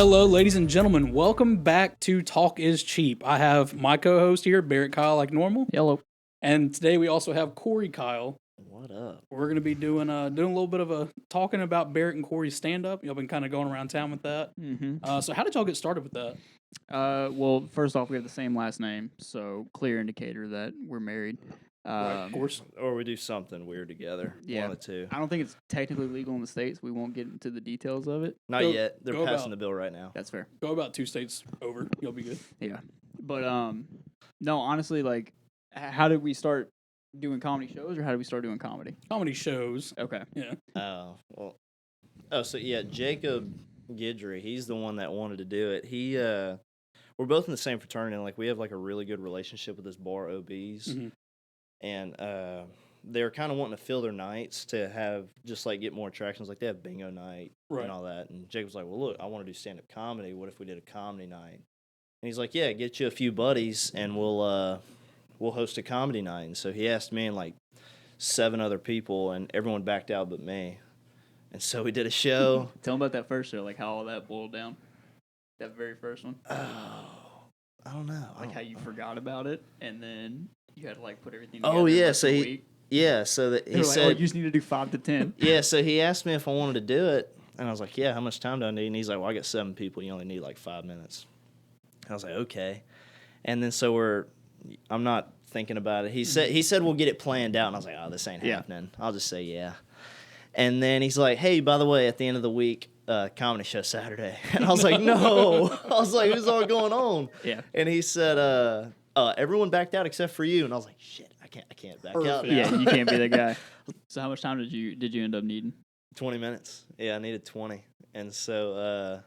Hello, ladies and gentlemen. Welcome back to Talk is Cheap. I have my co-host here, Barrett Kyle, like normal. Hello. And today we also have Corey Kyle. What up? We're going to be doing a little bit of a talking about Barrett and Corey's stand-up. Y'all been kind of going around town with that. Mm-hmm. So how did y'all get started with that? Well, first off, we have the same last name, so clear indicator that we're married. Right, of course. Or we do something weird together. Yeah. One of the two. I don't think it's technically legal in the States. We won't get into the details of it. Not Go- yet. They're go passing about- the bill right now. That's fair. Go about 2 states over. You'll be good. Yeah. But, no, honestly, like, how did we start doing comedy shows, or how did we start doing comedy? Comedy shows. Okay. Yeah. Oh, well. Oh, so yeah, Jacob Guidry, he's the one that wanted to do it. We're both in the same fraternity, and like we have like a really good relationship with this bar OBs. Mhm. And they're kind of wanting to fill their nights to have just like get more attractions. Like they have bingo night Right. and all that. And Jacob's like, well, look, I want to do stand up comedy. What if we did a comedy night? And he's like, yeah, get you a few buddies and we'll host a comedy night. And so he asked me and like 7 other people, and everyone backed out but me. And so we did a show. Tell them about that first show, like how all that boiled down. That very first one. Oh, I don't know. Like how you forgot about it, and then you had to, like, put everything Oh, together in, yeah, like, so a he- week. Yeah, so that They he were like, said, oh, you just need to do 5 to 10. yeah, so he asked me if I wanted to do it, and I was like, yeah, how much time do I need? And he's like, well, I got 7 people. You only need like 5 minutes. And I was like, okay. And then so I'm not thinking about it. He said we'll get it planned out, and I was like, oh, this ain't Yeah. happening. I'll just say yeah. And then he's like, hey, by the way, at the end of the week, comedy show Saturday. And I was like, no. I was like, who's all going on? Yeah. And he said, everyone backed out except for you. And I was like, shit, I can't back out now. Perfect. Yeah, you can't be that guy. So how much time did you end up needing? 20 minutes. Yeah, I needed 20. And so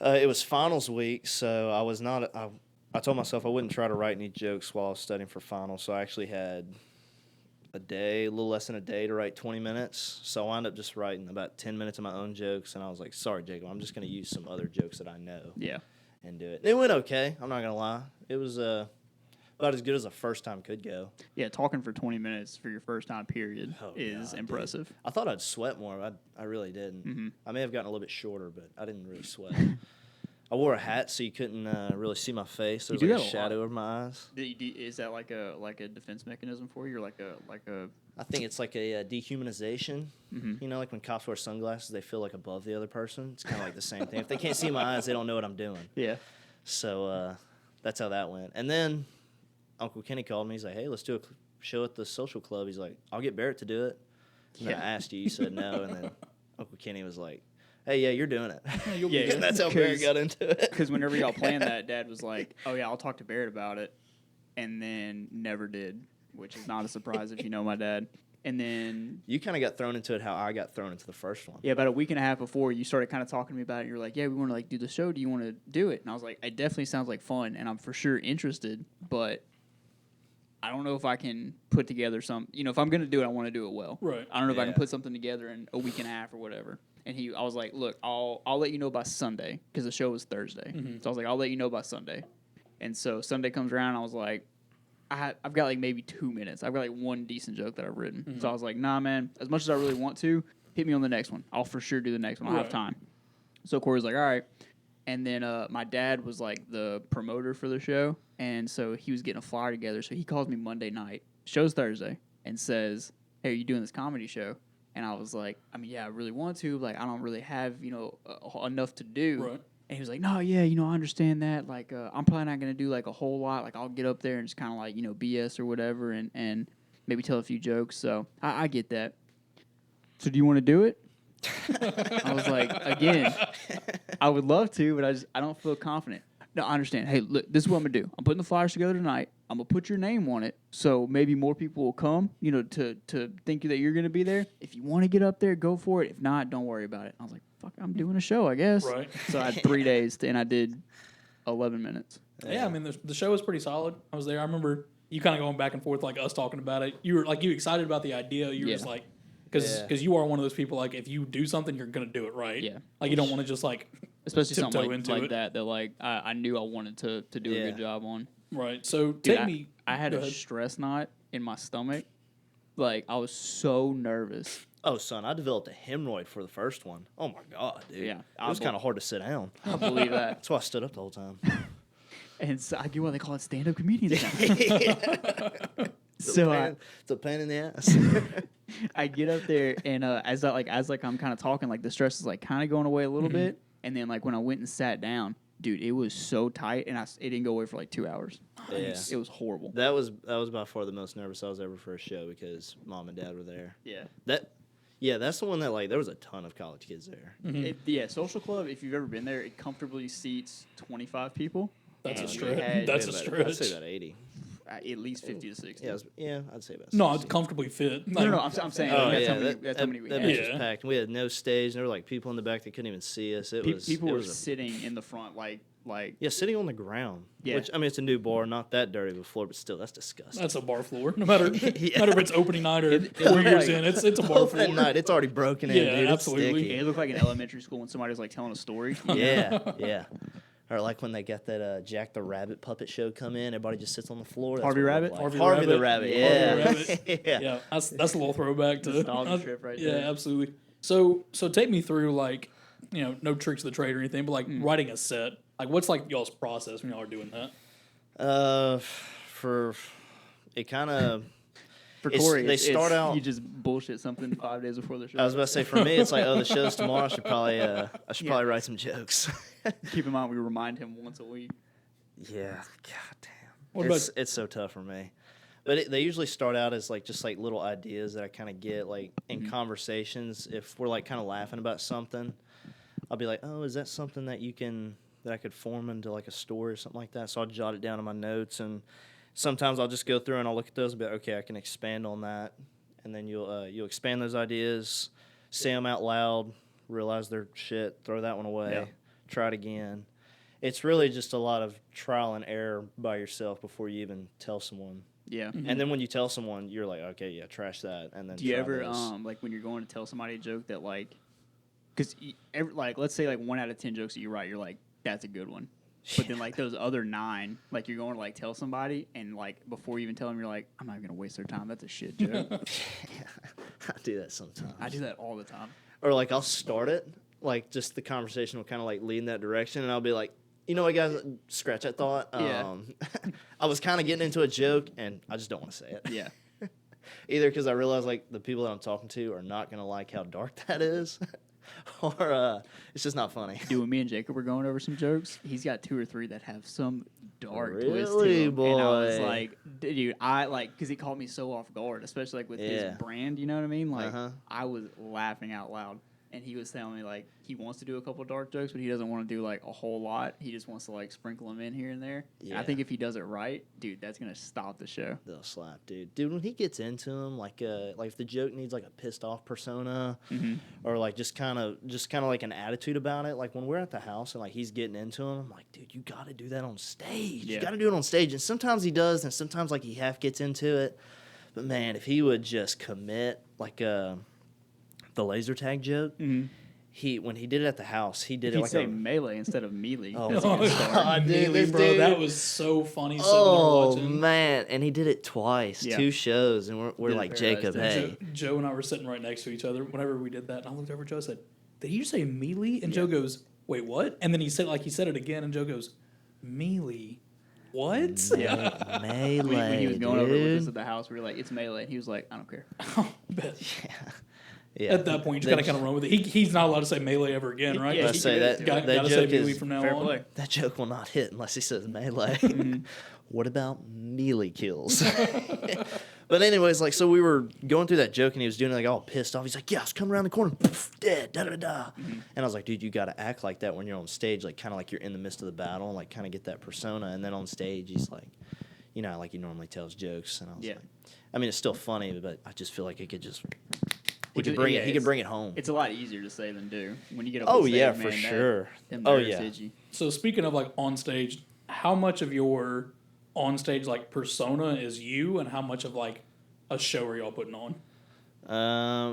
it was finals week, so I was not I told myself I wouldn't try to write any jokes while I was studying for finals, so I actually had a little less than a day to write 20 minutes. So I wound up just writing about 10 minutes of my own jokes, and I was like, sorry, Jacob, I'm just going to use some other jokes that I know Yeah. and do it. It went okay, I'm not going to lie. It was about as good as a first time could go. Yeah, talking for 20 minutes for your first time period Oh, is God, impressive. I thought I'd sweat more. I really didn't. Mhm. I may have gotten a little bit shorter, but I didn't really sweat. I wore a hat so you couldn't really see my face. There You was do like that a a shadow over my eyes. Is that like a defense mechanism for you, or like a? I think it's like a dehumanization. Mhm. You know, like when cops wear sunglasses, they feel like above the other person. It's kind of like the same thing. If they can't see my eyes, they don't know what I'm doing. Yeah. So that's how that went. And then Uncle Kenny called me. He's like, hey, let's do a show at the social club. He's like, I'll get Barrett to do it. And then I asked you. You said no. And then Uncle Kenny was like, hey, yeah, you're doing it. You'll be Yeah, good. And that's how Barrett 'Cause- got into it. Because whenever y'all planned that, Dad was like, "Oh yeah, I'll talk to Barrett about it," and then never did, which is not a surprise if you know my dad. And then You kind of got thrown into it how I got thrown into the first one. yeah, about a week and a half before, you started kind of talking to me about it. You're like, "Yeah, we want to like do the show. Do you want to do it?" And I was like, "It definitely sounds like fun, and I'm for sure interested, but." I don't know if I can put together if I'm going to do it, I want to do it well. Right. I don't know if I can Yeah. put something together in a week and a half or whatever. And I was like, look, I'll let you know by Sunday, because the show was Thursday. Mhm. So I was like, I'll let you know by Sunday. And so Sunday comes around, I was like, I've got like maybe 2 minutes. I've got like one decent joke that I've written. Mhm. So I was like, nah, man, as much as I really want to, hit me on the next one. I'll for sure do the next one. I'll have Right. time. So Corey was like, all right. And then my dad was like the promoter for the show. And so he was getting a flyer together. So he calls me Monday night, show's Thursday, and says, hey, are you doing this comedy show? And I was like, I mean, yeah, I really want to. Like, I don't really have, enough to do. Right. And he was like, no, yeah, I understand that. Like, I'm probably not going to do, like, a whole lot. Like, I'll get up there and just kind of, like, BS or whatever and maybe tell a few jokes. So I get that. So do you want to do it? I was like, again, I would love to, but I don't feel confident. No, I understand. Hey, look, this is what I'm going to do. I'm putting the flyers together tonight. I'm going to put your name on it, so maybe more people will come, to think that you're going to be there. If you want to get up there, go for it. If not, don't worry about it. I was like, fuck, I'm doing a show, I guess. Right. So I had 3 days, and I did 11 minutes. Yeah, I mean, the show was pretty solid. I was there. I remember you kind of going back and forth, like us talking about it. You were like, you excited about the idea. You were Yeah. just like, because you are one of those people, like, if you do something, you're going to do it right. Yeah. Like, you don't want to just, like, Especially tiptoe something into like it. that like I knew I wanted to do a Yeah. good job on. right. So, Dude, take me. I had Go a ahead. stress knot in my stomach Like I was so nervous. Oh, son, I developed a hemorrhoid for the first one. Oh my god, dude. Yeah, it was kind of hard to sit down. I believe that. That's why I stood up the whole time. And so I get why they call it stand-up comedians now. It's So it's a pain in the ass. I get up there and as I'm kind of talking, like the stress is like kind of going away a little bit, and then like when I went and sat down, dude, it was so tight, and it didn't go away for like 2 hours. Yeah. It was horrible. That was by far the most nervous I was ever for a show because mom and dad were there. Yeah. That's the one that like there was a ton of college kids there. Yeah, Social Club, if you've ever been there, it comfortably seats 25 people. That's a And you stretch. had That's a I'd stretch. say about 80. At least 50 to 60. Yeah, I'd say about. No, 60. it's comfortably fit. No, I'm saying Oh that's yeah, how many we that had. bitch was Yeah. packed. We had no stage. And there were like people in the back that couldn't even see us. People it were was sitting in the front, like yeah, sitting on the ground. Yeah. Which I mean, it's a new bar, not that dirty of a floor, but still, that's disgusting. That's a bar floor. No matter Yeah. matter if it's opening night or It 4 years like- in, it's a bar Oh, floor. that night, it's already broken in, Yeah, dude. absolutely. It's it looked like an elementary school when somebody was like telling a story. sticky. Yeah. Or like when they got that Jack the Rabbit puppet show come in, everybody just sits on the floor. That's Harvey what it Rabbit? looked like. Harvey the Rabbit. Rabbit. Harvey Yeah. Rabbit. yeah. Yeah, that's a little throwback to Nostalgia trip right yeah, there. absolutely. So take me through like, no tricks of the trade or anything, but like writing a set. Like, what's like y'all's process when y'all are doing that? For it kind of. For It's- Corey, they start out- You just bullshit something 5 days before the show. I was about to say for me, it's like, oh, the show's tomorrow. I should probably write some jokes. Keep in mind, we remind him once a week. Yeah, god damn. What It's so tough for me. But they usually start out as like just like little ideas that I kind of get like in conversations. If we're like kind of laughing about something, I'll be like, "Oh, is that something that I could form into like a story or something like that?" So I'll jot it down in my notes, and sometimes I'll just go through and I'll look at those and be like, "Okay, I can expand on that," and then you'll expand those ideas, say them out loud, realize they're shit, throw that one away, Yeah. try it again. It's really just a lot of trial and error by yourself before you even tell someone. Yeah. And then when you tell someone, you're like, okay, yeah, trash that, and then Do you try ever this. like when you're going to tell somebody a joke that like, because like let's say like 1 out of 10 jokes that you write, you're like that's a good one, but then like those other 9, like you're going to like tell somebody and like before you even tell them, you're like I'm not gonna waste their time. That's a shit joke. I do that sometimes. I do that all the time. Or like I'll start it, like just the conversation will kind of like lead in that direction, and I'll be like, you know what, guys, scratch that thought. Yeah. I was kind of getting into a joke, and I just don't want to say it. Yeah. Either because I realize like the people that I'm talking to are not gonna like how dark that is, or it's just not funny. Dude, when me and Jacob were going over some jokes, he's got 2 or 3 that have some dark twist to Really, them. And I was boy? like, dude, I like, because he caught me so off guard, especially like with Yeah. his brand, you know what I mean? Like, Uh-huh. I was laughing out loud. And he was telling me, like, he wants to do a couple dark jokes, but he doesn't want to do, like, a whole lot. He just wants to, like, sprinkle them in here and there. And I Yeah. think if he does it right, dude, that's going to stop the show. They'll slap, dude. Dude, when he gets into them, like if the joke needs like a pissed off persona, or like just kind of like an attitude about it. Like when we're at the house and like he's getting into them, I'm like, dude, you got to do that on stage. Yeah. You got to do it on stage. And sometimes he does, and sometimes like he half gets into it. But man, if he would just commit, like the laser tag joke, when he did it at the house, he did If it he'd like say a melee instead of melee. Oh, that's my a good start. God, dude, Immediately, this bro, dude. that was so funny. Sitting Oh there watching. man, and he did it twice, Yeah. 2 shows, and we're Did it like, Paradise Jacob, Day. hey, Joe and I were sitting right next to each other whenever we did that, and I looked over at Joe and said, "Did he just say melee?" And Joe goes, "Wait, what?" And then he said it again, and Joe goes, "Melee, what?" Yeah. melee, When he was going over with us dude. at the house, we were like, it's melee. And he was like, I don't care. Bet. Yeah. At that point, you just gotta kind of run with it. He's not allowed to say melee ever again, right? Yeah, I he say can that do it. Gotta that say joke melee is from now Fair on. play. that joke will not hit unless he says melee. What about melee kills? But anyways, like so we were going through that joke and he was doing it like all pissed off. He's like, "Yeah, I was coming around the corner, poof, dead, da da da." And I was like, "Dude, you got to act like that when you're on stage, like kind of like you're in the midst of the battle, and like kind of get that persona." And then on stage, he's like, you know, like he normally tells jokes, and I was Yeah. like, I mean, it's still funny, but I just feel like it could just. He Which could is- bring yeah, it. He it's- could bring it home. It's a lot easier to say than do. When you get up Oh on stage, yeah, man, for that- sure. them Oh nerves yeah. hit you. So speaking of like on stage, how much of your on stage like persona is you, and how much of like a show are y'all putting on?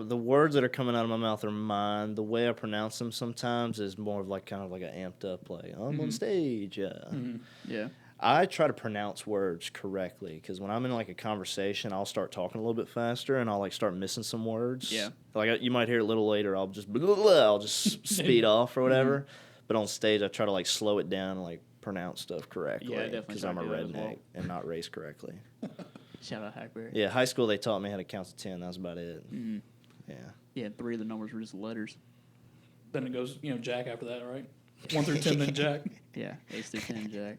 The words that are coming out of my mouth are mine. The way I pronounce them sometimes is more of like kind of like an amped up like I'm on stage. Yeah. I try to pronounce words correctly because when I'm in like a conversation, I'll start talking a little bit faster and I'll like start missing some words. Yeah. Like you might hear it a little later. I'll just blah, blah, blah, I'll just speed off or whatever. But on stage, I try to like slow it down and like pronounce stuff correctly. Yeah, I definitely because try I'm a to do that as redneck well. and not raised correctly. Shout out Hackberry. Yeah, high school they taught me how to count to 10. That was about it. Mm-hmm. Yeah. Yeah, 3 of the numbers were just letters. Then it goes, Jack after that, right? 1 through 10, then Jack. Yeah, ace through 10, Jack.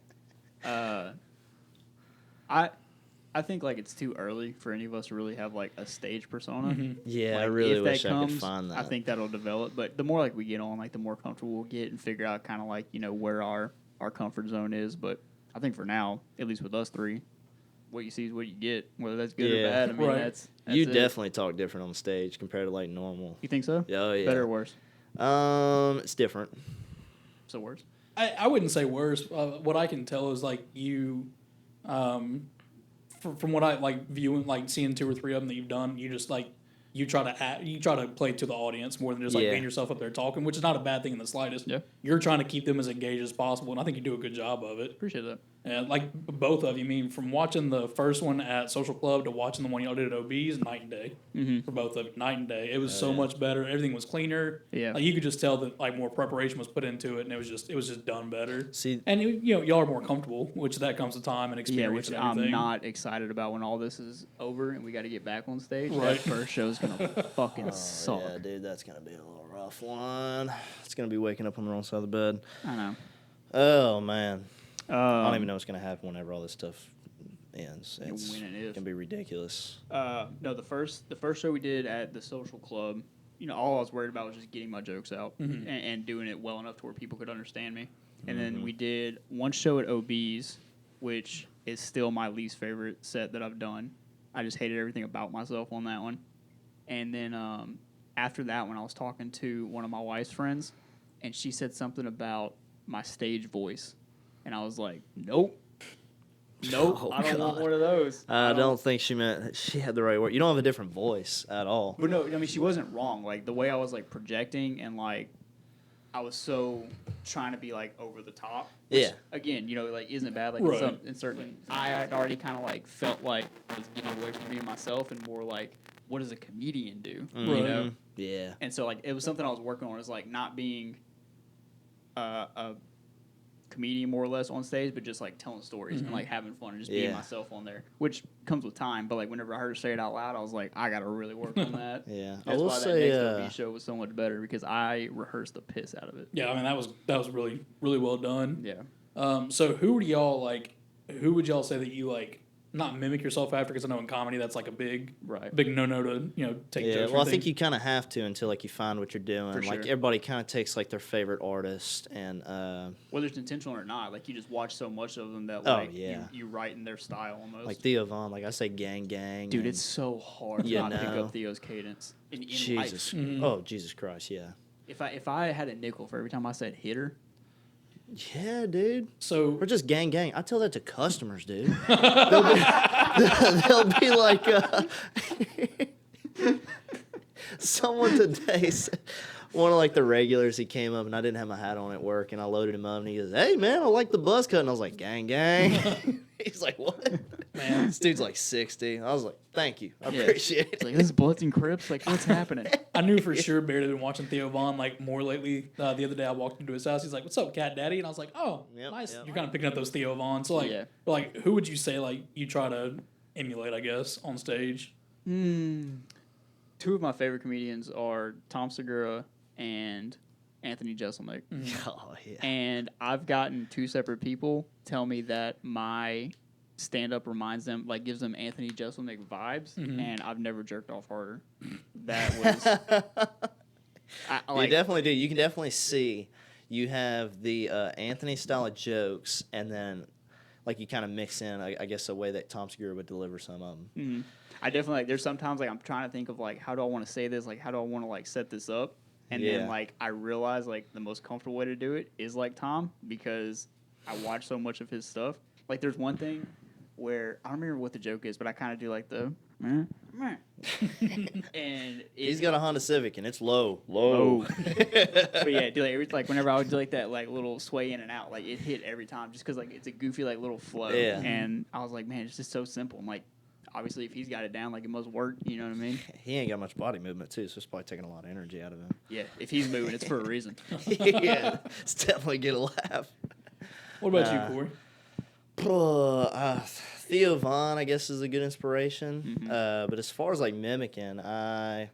I think like it's too early for any of us to really have like a stage persona. Mhm. Yeah, I Like, really if wish that I could comes, find that. I think that'll develop. But the more like we get on, like the more comfortable we'll get and figure out kind of like where our comfort zone is. But I think for now, at least with us three, what you see is what you get. Whether that's good Yeah. or bad, I mean Right. that's You it. definitely talk different on stage compared to like normal. You think so? Oh yeah. Better or worse? It's different. So worse. I wouldn't say worse. What I can tell is like you, from what I like viewing, like seeing 2 or 3 of them that you've done, you just like you try to play to the audience more than just like Yeah. being yourself up there talking, which is not a bad thing in the slightest. Yeah. You're trying to keep them as engaged as possible, and I think you do a good job of it. Appreciate that. And like both of you, I mean, from watching the first one at Social Club to watching the one y'all did at OB's, night and day for both of you, night and day. It was so yeah. much better. Everything was cleaner. Yeah. Like, you could just tell that like more preparation was put into it, and it was just done better. See, And y'all are more comfortable, which that comes with time and Yeah, experience. which and everything. I'm not excited about when all this is over and we got to get back on stage. Right. That first show's gonna fucking suck. yeah, dude, that's gonna be a little rough one. It's gonna be waking up on the wrong side of the bed. I know. Oh man, I don't Um, even know what's gonna happen whenever all this stuff ends. It's when it is. gonna be ridiculous. No, the first show we did at the Social Club, all I was worried about was just getting my jokes out and doing it well enough to where people could understand me. And then we did one show at OB's, which is still my least favorite set that I've done. I just hated everything about myself on that one. And then after that one, I was talking to one of my wife's friends, and she said something about my stage voice. And I was like, nope. Nope, Oh, I don't want God. one of those. I don't think she meant she had the right word. You don't have a different voice at all. But no, I mean, she wasn't wrong. Like, the way I was, like, projecting and, like, I was so trying to be, like, over the top. Which, Yeah. again, like, isn't bad. Like, Right. in certain... I had already kind of, like, felt like I was getting away from being myself and more, like, what does a comedian do? You Right. know? Yeah. And so, like, it was something I was working on. Is like, not being a comedian more or less on stage, but just like telling stories and like having fun and just being Yeah. myself on there, which comes with time. But like whenever I heard her say it out loud, I was like, I gotta really work on that. Yeah. I That's will why say, that next OB show was so much better because I rehearsed the piss out of it. Yeah, I mean that was really really well done. Yeah. So who would y'all like? Who would y'all say that you like? Not mimic yourself after, because I know in comedy that's like a big Right. no to take yeah. jokes. Well, I from think things. you kind of have to until like you find what you're doing. For Like sure. everybody kind of takes like their favorite artist and Whether it's intentional or not, like you just watch so much of them that Oh, like yeah. you write in their style almost. like Theo Vaughn. Like I say, gang, gang. Dude, and- it's so hard to You not pick know. up Theo's cadence. In Jesus. life. Mhm. Oh, Jesus Christ. Yeah. If I had a nickel for every time I said hitter, Yeah, dude. So We're just gang, gang. I tell that to customers, dude. they'll be like, someone today said, one of like the regulars, he came up and I didn't have my hat on at work and I loaded him up and he goes, "Hey man, I like the buzz cut." And I was like, "Gang, gang." He's like, "What?" Man. This dude's like 60. I was like, "Thank you. I Yeah. appreciate it's it." like this is Bloods and Crips. Like what's happening? I knew for sure Barry had been watching Theo Vaughn like more lately. The other day I walked into his house. He's like, "What's up, Cat Daddy?" And I was like, "Oh, Yep, nice." yep. You're kind of picking up those Theo Vaughn. So Yeah. like who would you say like you try to emulate? I guess on stage. Two of my favorite comedians are Tom Segura and Anthony Jeselnik. Oh, yeah. And I've gotten 2 separate people tell me that my stand-up reminds them, like, gives them Anthony Jeselnik vibes, and I've never jerked off harder. That was... You definitely do. You can definitely see you have the Anthony style of jokes, and then like you kind of mix in, I guess, a way that Tom Segura would deliver some of them. I definitely, like, there's sometimes, like, I'm trying to think of, like, how do I want to say this? Like, how do I want to, like, set this up? And Yeah. then, like, I realize, like, the most comfortable way to do it is like Tom because I watch so much of his stuff. Like, there's one thing where, I don't remember what the joke is, but I kind of do, like, the... and He's got a Honda Civic and it's low. Oh. But yeah, dude, like whenever I would do like that like little sway in and out, like it hit every time just because like it's a goofy like little flow. Yeah. And I was like, man, it's just so simple. And like obviously if he's got it down, like it must work. You know what I mean? He ain't got much body movement too, so it's probably taking a lot of energy out of him. Yeah. If he's moving, it's for a reason. Yeah, it's definitely get a laugh. What about Nah. you, Corey? Theo Vaughn, I guess, is a good inspiration. Mhm. But as far as like mimicking, I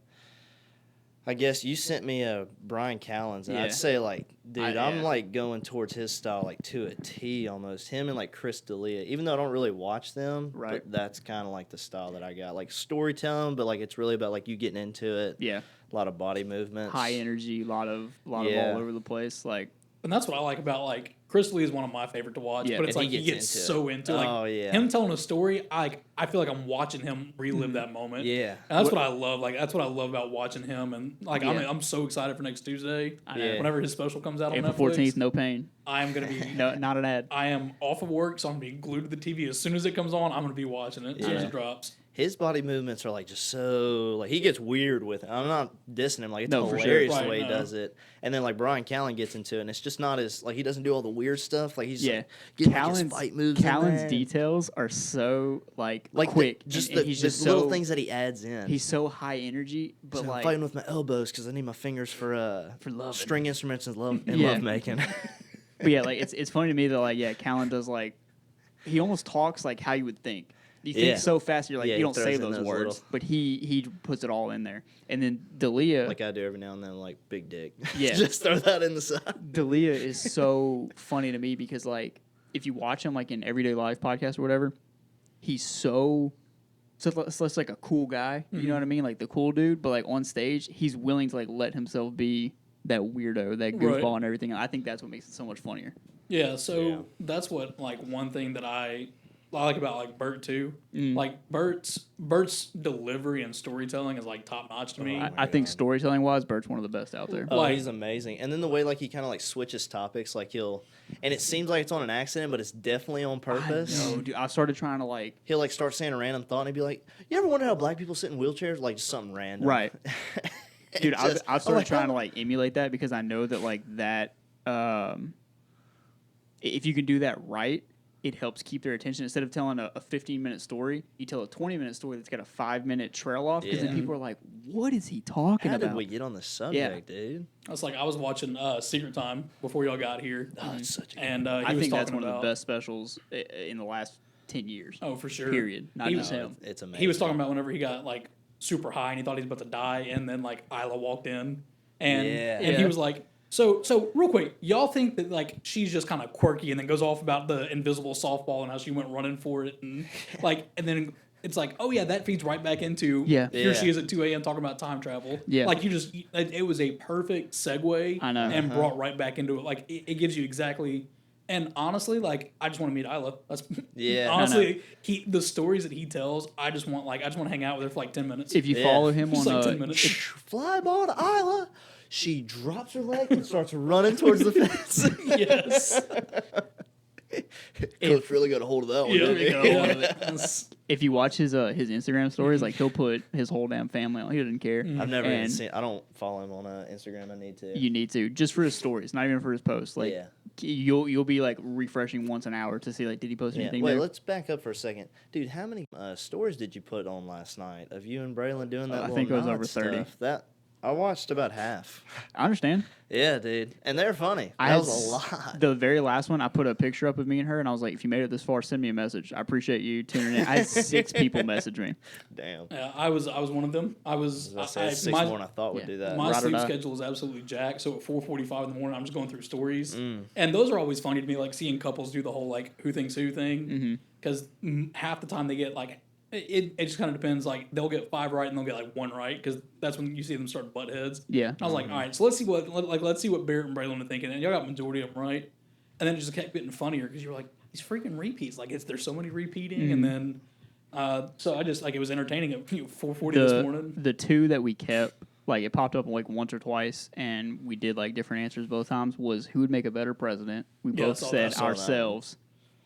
guess you sent me a Brian Callens, and Yeah. I'd say like, dude, I'm yeah. like going towards his style like to a T almost. Him and like Chris D'Elia, even though I don't really watch them, Right. But that's kind of like the style that I got, like storytelling, but like it's really about like you getting into it. Yeah. A lot of body movements. High energy, lot of Yeah. all over the place. Like And that's what I like about like Chris Lee is one of my favorite to watch. Yeah, but it's and like he gets into it. so into like Oh, yeah. him telling a story. I feel like I'm watching him relive that moment. Yeah. And that's what I love. Like that's what I love about watching him. And like Yeah. I'm so excited for next Tuesday. I know. Yeah. Whenever his special comes out on April Netflix, 14th, no pain. I am gonna be. No, not an ad. I am off of work, so I'm gonna be glued to the TV as soon as it comes on. I'm gonna be watching it as soon as Yeah. it drops. His body movements are like just so like he gets weird with it. I'm not dissing him, like it's No, for sure. hilarious Right, the way he no. does it. And then like Brian Callen gets into it, and it's just not as like he doesn't do all the weird stuff. Like he's Yeah. like, getting like, his Callen's, fight moves. in Callen's there. details are so like like quick. just and the, he's the just little so, things that he adds in. He's so high energy, but So I'm like fighting with my elbows because I need my fingers for loving. string instruments and love Yeah. making. But yeah, like it's funny to me that like yeah, Callen does like he almost talks like how you would think. You think Yeah. so fast, you're like Yeah, you he don't say throws in those those words, little- but he puts it all in there. And then D'Elia, like I do every now and then, like big dick. Yeah. just throw that in the side. D'Elia is so funny to me because like if you watch him like in Everyday Life podcast or whatever, he's so it's like a cool guy. You know what I mean? Like the cool dude, but like on stage, he's willing to like let himself be that weirdo, that goofball Right. and everything. I think that's what makes it so much funnier. Yeah, so Yeah. that's what like one thing that I like about like Bert too. Mm. Like Bert's delivery and storytelling is like top notch to me. Oh, I think God. storytelling wise, Bert's one of the best out there. Oh, Like- he's amazing. And then the way like he kind of like switches topics, like and it seems like it's on an accident, but it's definitely on purpose. No, dude, I started trying to like He'll like start saying a random thought and he'd be like, "You ever wonder how black people sit in wheelchairs?" Like just something random, Right. And Dude, just- I've I'm started like, trying to "Oh." like emulate that because I know that like that, if you can do that right, it helps keep their attention. Instead of telling a 15-minute story, you tell a 20-minute story that's got a 5-minute trail off because Yeah. then people are like, "What is he talking How about?" did we get on this subject, dude? That's like I was watching Secret Time before y'all got here, Oh, it's such a and he I was think that's talking one about of the best specials in the last 10 years. Oh, for sure. Period. Not He just was- him. It's amazing. He was talking about whenever he got like super high and he thought he was about to die, and then like Isla walked in, and Yeah. and he Yeah. was like, so real quick, y'all think that like she's just kind of quirky, and then goes off about the invisible softball and how she went running for it, and like, and then it's like, oh yeah, that feeds right back into Yeah. here she Yeah. is at 2 a.m. talking about time travel. Yeah. like it was a perfect segue. I know. and brought right back into it. Like it gives you exactly. And honestly, like I just want to meet Isla. That's Yeah. honestly the stories that he tells. I just want to hang out with her for like 10 minutes. If you Yeah. follow him Just on like 10 minutes. Fly ball to Isla. She drops her leg and starts running towards the fence. Yes. Coach really got a hold of that one. Yeah, didn't he? yeah. if you watch his Instagram stories, like he'll put his whole damn family on. He doesn't care. I've never even And seen. I don't follow him on Instagram. I need to. You need to just for his stories, not even for his posts. Like Yeah. you'll be like refreshing once an hour to see like did he post Yeah. anything Wait, there? let's back up for a second, dude. How many stories did you put on last night of you and Braylon doing that? I little think it was nod over 30. stuff? That I watched about half. I understand. Yeah, dude, and they're funny. I That had was a lot. The very last one, I put a picture up of me and her, and I was like, "If you made it this far, send me a message. I appreciate you tuning in." I had 6 people message me. Damn. Yeah, I was one of them. I was I said six my, more than I thought would yeah. do that. my Ride or sleep die. schedule is absolutely jacked. So at 4:45 in the morning, I'm just going through stories, Mm. and those are always funny to me. Like seeing couples do the whole like who thinks who thing, Mm-hmm. because half the time they get like it just kind of depends. Like they'll get 5 right and they'll get like 1 right because that's when you see them start butt heads. Yeah, And I was like, all right, so let's see what Barrett and Braylon are thinking, and y'all got majority of them right, and then it just kept getting funnier because you were like these freaking repeats, like there's so many repeating, and then so I just like it was entertaining at 4:40 this morning. the 2 that we kept, like it popped up like once or twice, and we did like different answers both times. Was who would make a better president? We Yeah, both I saw said that one. ourselves.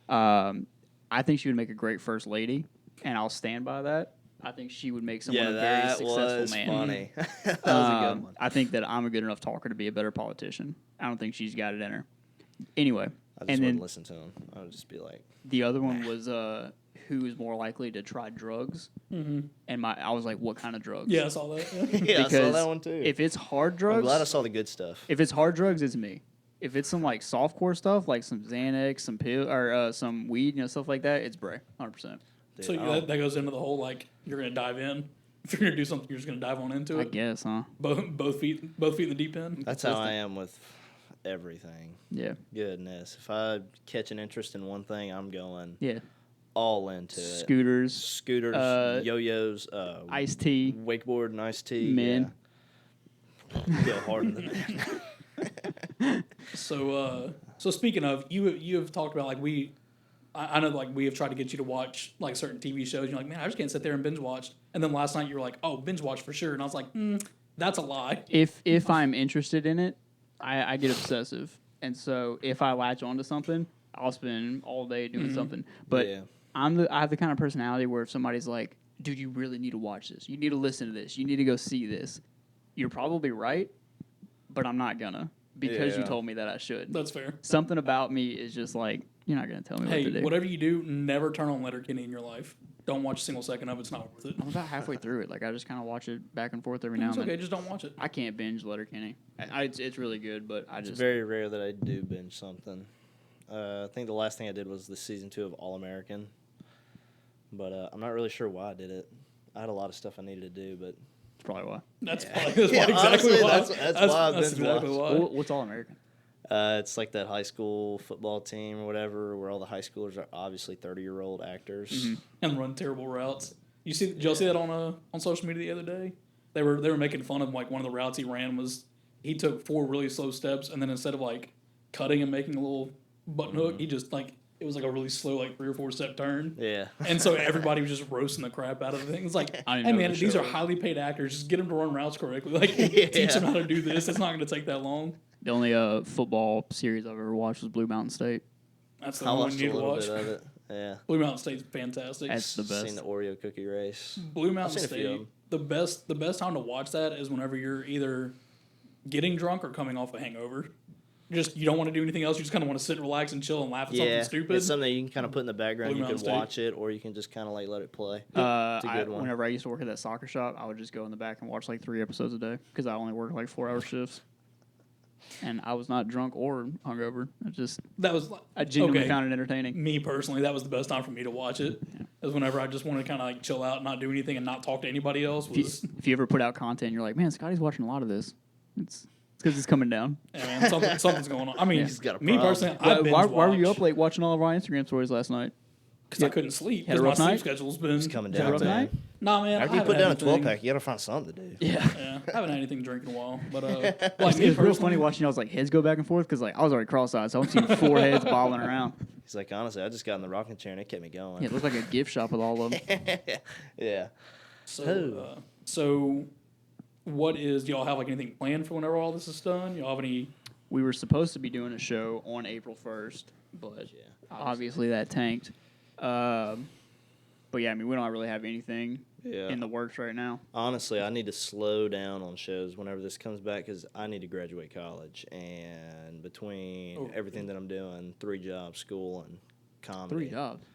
I think she would make a great first lady, and I'll stand by that. I think she would make someone Yeah, a very that successful was man. funny. That was a good one. I think that I'm a good enough talker to be a better politician. I don't think she's got it in her. Anyway, I just and wouldn't then listen to him. I would just be like, the other one was who is more likely to try drugs? Mm-hmm. And I was like, what kind of drugs? Yeah, I saw that. Yeah. yeah, I saw Because that one too. if it's hard drugs, I'm glad I saw the good stuff. if it's hard drugs, it's me. If it's some like softcore stuff, like some Xanax, some pill, or some weed, stuff like that, it's Bray, 100%. Dude, So that goes into the whole like you're gonna dive in. If you're gonna do something, you're just gonna dive on into I it. guess, huh? Both feet in the deep end. that's how I am with everything. Yeah, Goodness, if I catch an interest in one thing, I'm going yeah. all into it. Scooters, Scooters, yo-yos, iced tea, wakeboard, and iced tea. Men. Yeah. Go harder than that. So speaking of, you have talked about like I know like we have tried to get you to watch like certain TV shows. You're like, man, I just can't sit there and binge watch. And then last night you were like, oh, binge watch for sure. And I was like, that's a lie. If I'm interested in it, I get obsessive, and so if I latch onto something, I'll spend all day doing something. But Yeah. I have the kind of personality where if somebody's like, dude, you really need to watch this, you need to listen to this, you need to go see this, you're probably right, but I'm not gonna because you Yeah. told me that I should. That's fair. Something about me is just like, you're not gonna tell me what to Hey, do. whatever you do, never turn on Letterkenny in your life. Don't watch a single second of it. It's not worth it. I'm about halfway through it. Like I just kind of watch it back and forth every now It's and okay. then. Just don't watch it. I can't binge Letterkenny. It's really good, but I It's just very rare that I do binge something. I think the last thing I did was the season 2 of All American, but I'm not really sure why I did it. I had a lot of stuff I needed to do, but it's probably why. That's Yeah. probably, that's Yeah, exactly honestly, why. that's why I've that's binge exactly watched. why. What's All American? it's like that high school football team or whatever, where all the high schoolers are obviously 30-year-old actors. And run terrible routes. Did y'all see that on social media the other day? They were making fun of like one of the routes he ran was he took 4 really slow steps and then instead of like cutting and making a little button hook, he just like it was like a really slow like 3 or 4 step turn. Yeah. And so everybody was just roasting the crap out of the thing. It's like, I didn't hey know man, the these show are was- highly paid actors. Just get them to run routes correctly. Like Yeah. teach them how to do this. It's not going to take that long. The only football series I've ever watched was Blue Mountain State. That's the I one watched you a need to little watch. bit of it. Yeah. Blue Mountain State's fantastic. That's the best. Seen the Oreo cookie race. Blue Mountain seen a few of State. 'em. The best time to watch that is whenever you're either getting drunk or coming off a hangover. You don't want to do anything else. You just kind of want to sit, relax, and chill and laugh at Yeah. something stupid. It's something you can kind of put in the background. Blue You Mountain can State. watch it, or you can just kind of like let it play. It's a good one. Whenever I used to work at that soccer shop, I would just go in the back and watch like 3 episodes a day because I only worked like 4-hour shifts. And I was not drunk or hungover. That was I genuinely okay. found it entertaining. Me personally, that was the best time for me to watch it. Is whenever I just wanted to kind of like chill out, not do anything, and not talk to anybody else. If you ever put out content, you're like, man, Scotty's watching a lot of this. It's because it's coming down. Yeah, man, something's going on. I mean, He's got a me problem. personally, I Why were you up late watching all of our Instagram stories last night? Because I couldn't sleep. Had a Because my rough sleep night? schedule's been It's coming Had a down. rough Man. night? Nah, man. After I you put haven't down a had 12 anything- pack, you gotta find something to do. Yeah. Yeah, I haven't had anything to drink in a while. But It like was me real funny personally, watching y'all's like heads go back and forth because like I was already cross-eyed, so I'm seeing 4 heads bobbling around. He's like, honestly, I just got in the rocking chair and it kept me going. Yeah, it looked like a gift shop with all of them. Yeah. So, what is? Do y'all have like anything planned for whenever all this is done? Y'all have any? We were supposed to be doing a show on April 1st, but Yeah. obviously that tanked. But yeah, I mean, we don't really have anything Yeah. in the works right now. Honestly, I need to slow down on shows whenever this comes back because I need to graduate college. And between everything that I'm doing, 3 jobs, school, and comedy. 3 jobs.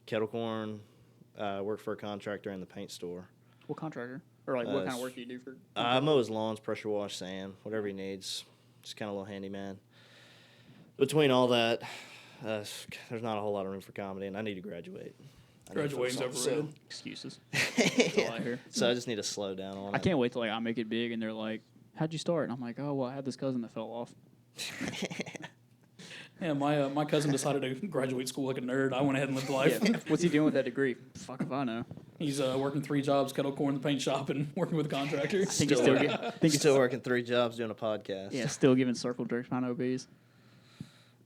Kettle corn, work for a contractor in the paint store. What contractor? Or like what kind of work do you do for? I mow his lawns, pressure wash, sand, whatever he needs. Just kind of a little handyman. Between all that, there's not a whole lot of room for comedy, and I need to graduate. I need to Graduating's focus on overrated. Excuses. it. all I hear. So I just need to slow down on I it. can't wait till like I make it big and they're like, "How'd you start?" And I'm like, "Oh well, I had this cousin that fell off." Yeah, my cousin decided to graduate school like a nerd. I went ahead and lived life. Yeah. What's he doing with that degree? Fuck if I know. He's working 3 jobs: kettle corn, the paint shop, and working with a contractor. I think it's still. I think it's Still working 3 jobs doing a podcast. Yeah, still giving circle jerks on OBs.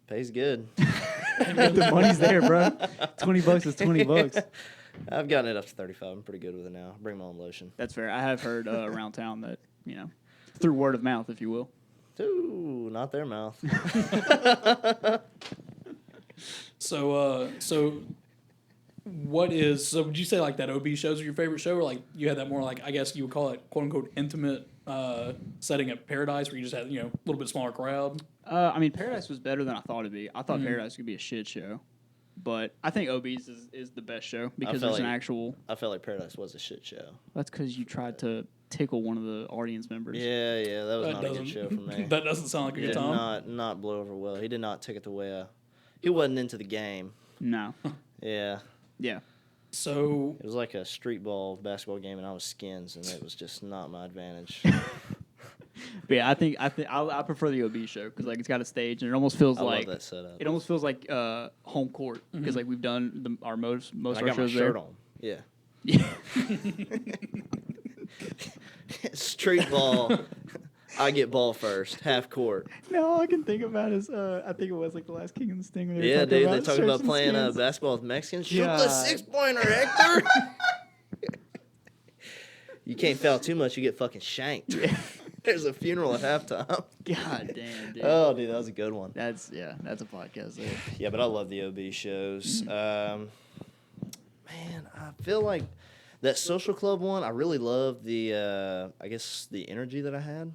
Pays good. The money's there, bro. $20 is $20. I've gotten it up to 35. I'm pretty good with it now. Bring my own lotion. That's fair. I have heard around town that through word of mouth, if you will. Ooh, not their mouth. So what is so? Would you say like that OB shows are your favorite show, or like you had that more like I guess you would call it quote unquote intimate setting at Paradise where you just had a little bit smaller crowd? I mean, Paradise was better than I thought it'd be. I thought Paradise could be a shit show, but I think OB's is the best show because felt there's an like- actual. I felt like Paradise was a shit show. That's because you tried to tickle one of the audience members. Yeah, that was That not a good doesn't show for me. that doesn't sound like a good Did time. not blow over well. He did not take it the way he wasn't into the game. No. Yeah. Yeah. So It was like a street ball basketball game, and I was skins, and it was just not my advantage. But yeah, I prefer the OB show because like it's got a stage and it almost feels I like love that setup. it almost feels like home court because like we've done our most I of our got my shows shirt there. on. Yeah. Yeah. Street ball. I get ball first, half court. No, all I can think about is I think it was like the last King of the Sting. When they were Yeah, talking dude. about They talk shirts about and playing skins. basketball with Mexicans. Shoot the God. 6-pointer, Hector. You can't foul too much, you get fucking shanked. There's a funeral at halftime. God damn, dude. Oh, dude, that was a good one. That's a podcast there. Yeah, but I love the OB shows. Man, I feel like that social club one, I really love the, I guess, the energy that I had.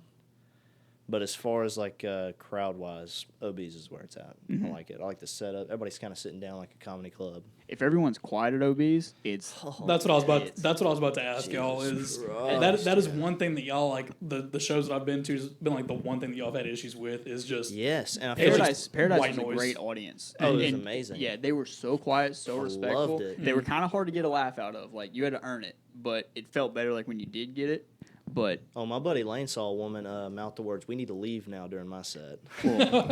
But as far as like crowd wise, OB's is where it's at. I like it. I like the setup. Everybody's kind of sitting down like a comedy club. If everyone's quiet at OB's, it's that's what I was about. it's- That's what I was about to ask y'all. Jesus Is Christ, that is one thing that y'all like the shows that I've been to has been like the one thing that y'all have had issues with is just Yes, and I feel It's like just Paradise white was a noise. great audience. Oh, it was And- amazing. Yeah, they were so quiet, so I respectful. loved it. They were kind of hard to get a laugh out of. Like you had to earn it, but it felt better like when you did get it. But oh, my buddy Lane saw a woman mouth the words, "We need to leave now" during my set. well,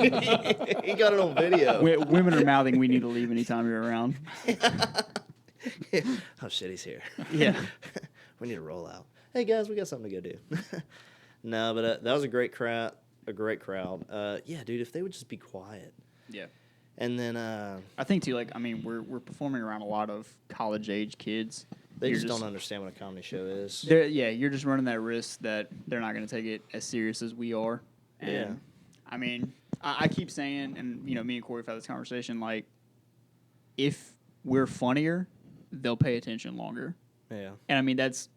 He got it on video. women are mouthing, "We need to leave anytime you're around." Oh shit, he's here. Yeah. We need to roll out. Hey guys, we got something to go do. No, but that was a great crowd. Yeah, dude, if they would just be quiet. Yeah. And then I think too. Like I mean, we're performing around a lot of college age kids. they You're just don't understand what a comedy show is. Yeah, you're just running that risk that they're not going to take it as serious as we are. And, Yeah. I mean, I keep saying, and you know, me and Corey have had this conversation. Like, if we're funnier, they'll pay attention longer. Yeah. And I mean, that's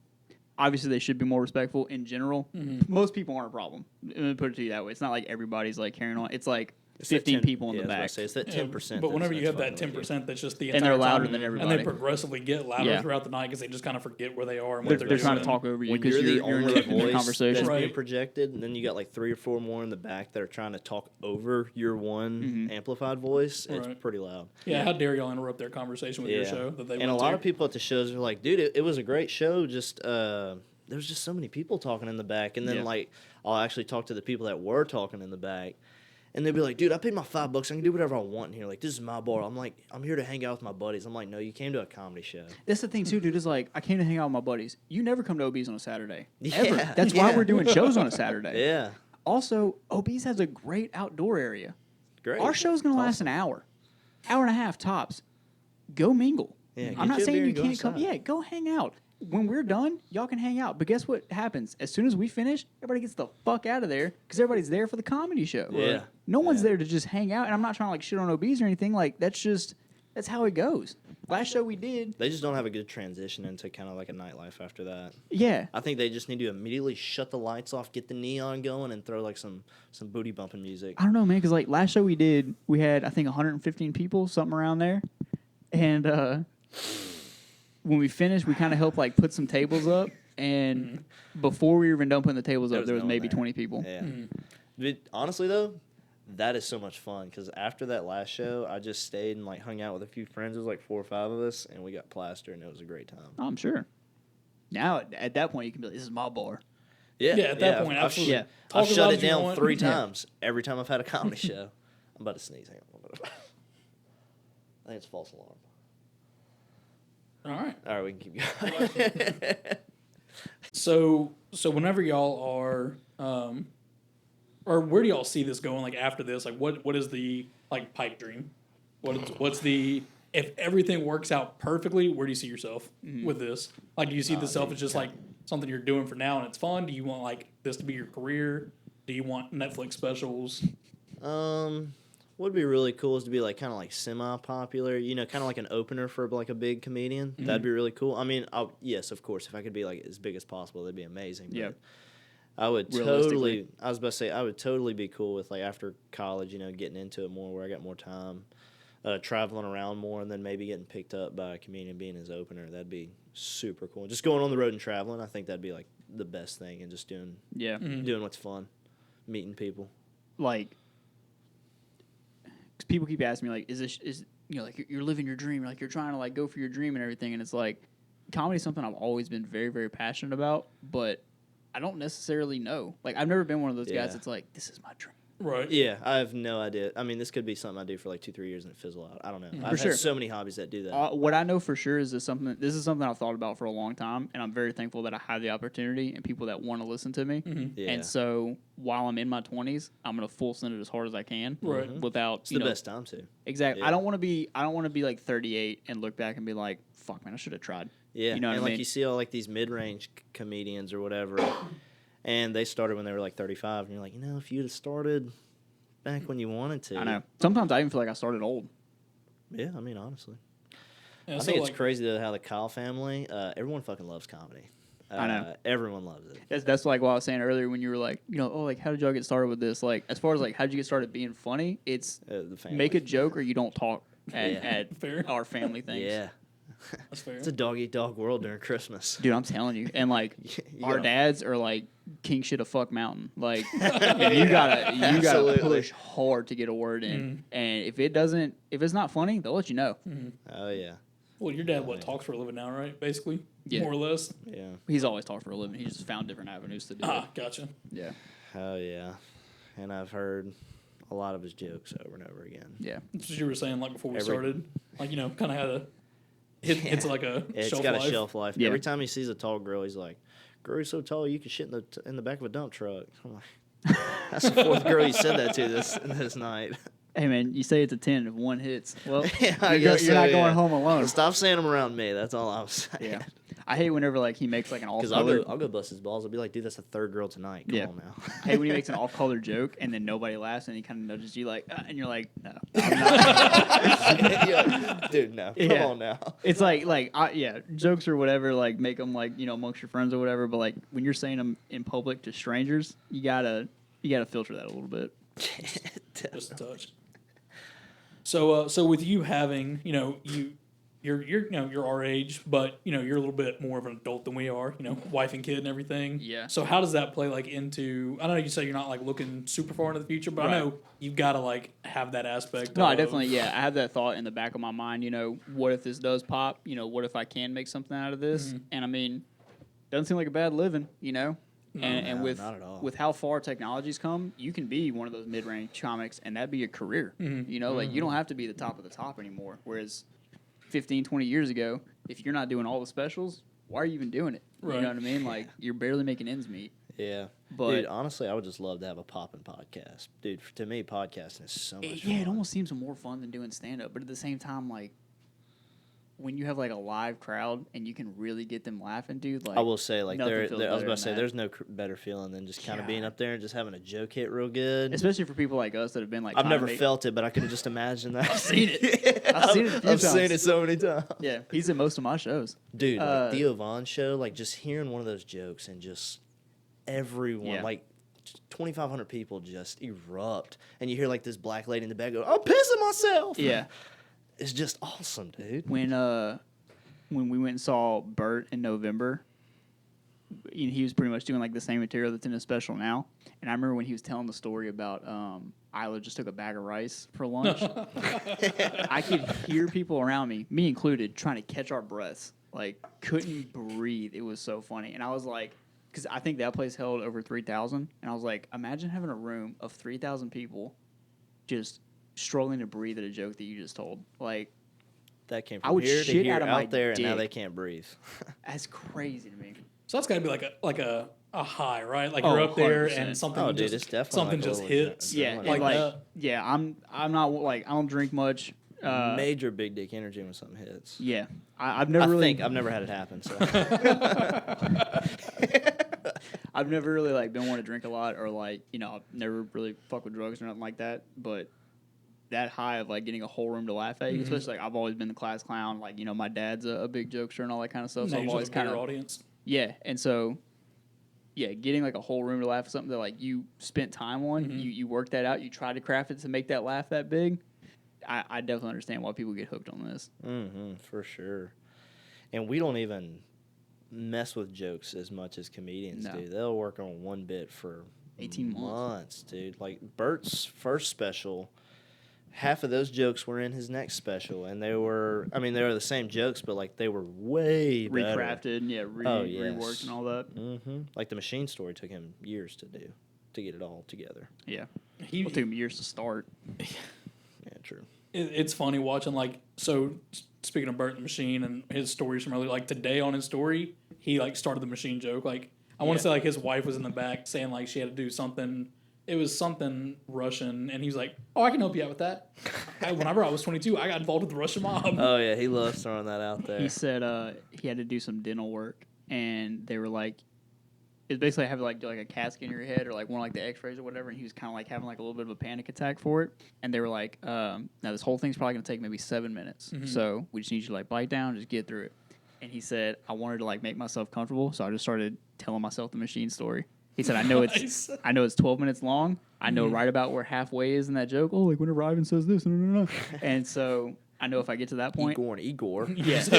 obviously they should be more respectful in general. Most people aren't a problem. Let me put it to you that way. It's not like everybody's like carrying on. It's like It's that 15 10 people in yeah, the I was back. gonna say, it's that 10%. But whenever that's you have that fucking with 10%, that's just the And entire they're louder time, than and everybody. they progressively get louder Yeah. throughout the night because they just kind of forget where they are and what They're, they're, they're doing. trying to talk over you When because you're the you're only interrupting the voice conversation. that's being Right. projected, and then you got like 3 or 4 more in the back that are trying to talk over your one Mm-hmm. amplified voice. It's Right. pretty loud. Yeah, how dare y'all interrupt their conversation with your Yeah. show that they And a went lot to? of people at the shows are like, dude, it was a great show. Just there was just so many people talking in the back, and then Yeah. like I'll actually talk to the people that were talking in the back, and they'd be like, dude, I paid my $5. I can do whatever I want in here. Like, this is my bar. I'm like, I'm here to hang out with my buddies. I'm like, no, you came to a comedy show. That's the thing too, dude. Is like I came to hang out with my buddies. You never come to OB's on a Saturday. Yeah, Ever. That's why yeah. we're doing shows on a Saturday. Yeah, Also, OB's has a great outdoor area. great. Our show's gonna It's last awesome. an hour and a half tops. Go mingle. Yeah, get I'm not you a saying beer you and go can't come. inside. Yeah, go hang out. When we're done, y'all can hang out. But guess what happens? As soon as we finish, everybody gets the fuck out of there because everybody's there for the comedy show. Yeah. No one's Yeah. there to just hang out. And I'm not trying to like shit on OBs or anything. Like that's how it goes. Last show we did, They just don't have a good transition into kind of like a nightlife after that. yeah. I think they just need to immediately shut the lights off, get the neon going, and throw like some booty bumping music. I don't know, man, because like last show we did, we had I think 115 people, something around there, and when we finished, we kind of helped like put some tables up, and before we were even done putting the tables There up, was there was no one maybe there. 20 people. Yeah. But honestly though, that is so much fun because after that last show, I just stayed and like hung out with a few friends. It was like 4 or 5 of us, and we got plastered, and it was a great time. Oh, I'm sure. Now at that point, you can be like, "This is my bar." Yeah, at that point, I've, absolutely. Yeah. Talk I've as shut loud it as you down want. 3 Yeah. times every time I've had a comedy show. I'm about to sneeze. Hang on. I think it's a false alarm. All right. All right, we can keep going. So whenever y'all are, or where do y'all see this going? Like after this, like what is the like pipe dream? What's the if everything works out perfectly? Where do you see yourself with this? Like, do you see yourself as just like something you're doing for now and it's fun? Do you want like this to be your career? Do you want Netflix specials? What'd be really cool is to be like kind of like semi-popular, you know, kind of like an opener for like a big comedian. That'd be really cool. I mean, yes, of course, if I could be like as big as possible, that'd be amazing. Yeah. But I would Realistically. totally. I was about to say I would totally be cool with like after college, you know, getting into it more, where I got more time, traveling around more, and then maybe getting picked up by a comedian being his opener. That'd be super cool. Just going on the road and traveling, I think that'd be like the best thing, and just doing Yeah. doing what's fun, meeting people. Like, 'cause people keep asking me, like, is like you're living your dream, like you're trying to like go for your dream and everything, and it's like comedy is something I've always been very, very passionate about, but I don't necessarily know. Like, I've never been one of those Yeah. guys that's like, this is my dream. Right. Yeah, I have no idea. I mean, this could be something I do for like 2-3 years and it fizzle out. I don't know. I've sure. had so many hobbies that do that. What I know for sure is this is something I've thought about for a long time, and I'm very thankful that I have the opportunity and people that want to listen to me. Yeah. And so while I'm in my 20s, I'm gonna full send it as hard as I can, Right. Without It's the best time to. Exactly. Yeah. I don't want to be like 38 and look back and be like, fuck, man, I should have tried. Yeah, You know what and I like mean? you see all like these mid-range comedians or whatever, and they started when they were like 35, and you're like, you know, if you'd have started back when you wanted to. I know. Sometimes I even feel like I started old. Yeah, I mean, honestly. Yeah, I so, think it's like, crazy though how the Kyle family, everyone fucking loves comedy. I know. Everyone loves it. That's like what I was saying earlier when you were like, oh, like how did y'all get started with this? Like as far as like how did you get started being funny? It's The family. make a joke or you don't talk at, Yeah. at Fair. our family things. Yeah. That's fair. It's a dog-eat-dog world during Christmas. Dude, I'm telling you. And like You our gotta- dads are like king shit of fuck mountain. Like and you gotta Absolutely. push hard to get a word in. And if it's not funny, they'll let you know. Oh, yeah. Well, your dad talks for a living now, right? Basically, Yeah. more or less. Yeah. He's always talked for a living. He's just found different avenues to do it. Ah, gotcha. Yeah. Oh, yeah. And I've heard a lot of his jokes over and over again. Yeah. That's what you were saying, like before we Every- started. Like, kind of had a. It's like a It's shelf got life. a shelf life. Yeah. Every time he sees a tall girl, he's like, "Girl, you're so tall, you can shit in the back of a dump truck." I'm like, "That's the fourth girl you said that to this night." Hey man, you say it's a 10 if one hits. Well, Yeah, I you're guess not so, going yeah. home alone. Stop saying them around me. That's all I'm saying. Yeah. I hate whenever like he makes like an off Because color. I'll go bust his balls. I'll be like, "Dude, that's the third girl tonight. Come Yeah. on now." I hate when he makes an off color joke and then nobody laughs and he kind of nudges you like, and you're like, no. You're like, dude, no, come Yeah. on now. It's like jokes or whatever, like make them like amongst your friends or whatever. But like when you're saying them in public to strangers, you gotta filter that a little bit. Just a touch. So with you having, you're our age, but you're a little bit more of an adult than we are, wife and kid and everything. Yeah. So how does that play like into? I know you say you're not like looking super far into the future, but I Right. know you've got to like have that aspect. No, of, I definitely, I have that thought in the back of my mind, what if this does pop? What if I can make something out of this? And I mean, doesn't seem like a bad living, and No, with not at all. with how far technology's come, you can be one of those mid-range comics and that'd be a career. Like you don't have to be the top of the top anymore. Whereas 15, 20 years ago, if you're not doing all the specials, why are you even doing it? You Right. know what I mean? Like you're barely making ends meet. Yeah, But- dude, honestly, I would just love to have a poppin' podcast, dude. To me, podcasting is so much Yeah, it fun. almost seems more fun than doing stand up, but at the same time, like when you have like a live crowd and you can really get them laughing, dude. Like I will say, like, nothing there. feels I was better about to say, than that. there's no better feeling than just kind of being God. up there and just having a joke hit real good. especially for people like us that have been like I've never felt. felt it, but I could have just imagined that. I've seen it. I've seen it a few I've seen times. it so many times. Yeah, he's in most of my shows. Dude, like Uh, Theo Von's show, like just hearing one of those jokes and just everyone, Yeah. like 2,500 people just erupt, and you hear like this black lady in the back go, "I'm pissing myself." Yeah, It's just awesome, dude. when we went and saw Bert in November, he was pretty much doing like the same material that's in his special now. And I remember when he was telling the story about Isla just took a bag of rice for lunch. I could hear people around me included, trying to catch our breaths. Like couldn't breathe. It was so funny. And I was like, because I think that place held over 3,000, and I was like, imagine having a room of 3,000 people just struggling to breathe at a joke that you just told. Like That came I from would here to shit here out of my out there, and now dick. they can't breathe. that's crazy to me. So that's got to be like a high, right? Like Oh, you're up there 100%. and something Oh, dude, just it's definitely something like a just little hits. Yeah, adrenaline. and like like that. yeah, I'm not like I don't drink much. Major big dick energy when something hits. Yeah, I've never I've never had it happen. So I've never really like been one to drink a lot or like I've never really fuck with drugs or nothing like that. But that high of like getting a whole room to laugh at you. Especially like I've always been the class clown. Like, you know, my dad's a big jokester and all that kind of stuff. So No, I've you always just have a kind bigger of audience. yeah. And so yeah, getting like a whole room to laugh at something that like you spent time on, you worked that out, you tried to craft it to make that laugh that big. I definitely understand why people get hooked on this. For sure. And we don't even mess with jokes as much as comedians No. do. They'll work on one bit for 18 months, dude. Like Bert's first special, half of those jokes were in his next special, and they were the same jokes, but like they were way better. Recrafted and reworked and all that. Like the machine story took him years to do, to get it all together. Yeah. He, It took him years to start. Yeah, true. it's funny watching, like, so speaking of Bert the Machine and his stories from earlier, like today on his story, he like started the machine joke. Like, I want to say like his wife was in the back saying like she had to do something. It was something Russian, and he was like, "Oh, I can help you out with that." Whenever I was 22, I got involved with the Russian mob. Oh yeah, he loves throwing that out there. He said he had to do some dental work, and they were like, it's basically having like a casket in your head or like one of like the X-rays or whatever. And he was kind of like having like a little bit of a panic attack for it. And they were like, now this whole thing's probably gonna take maybe 7 minutes. So we just need you to like bite down, just get through it. And he said, I wanted to like make myself comfortable, so I just started telling myself the machine story. He said, I know Nice. it's 12 minutes long. I know right about where halfway is in that joke. Oh, like whenever Ivan says this, and so I know if I get to that point, Igor. yeah. Just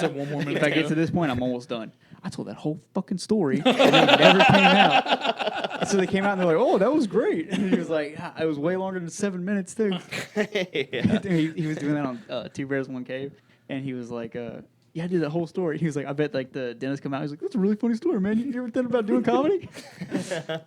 have one more minute. If I to get go. to this point, I'm almost done. I told that whole fucking story, and it never came out. And so they came out and they're like, "Oh, that was great." And he was like, "It was way longer than 7 minutes too." Yeah. he was doing that on Two Bears One Cave, and he was like, "Yeah, I did that whole story." He was like, "I bet like the dentist come out." He's like, "That's a really funny story, man. You ever thought about doing comedy?"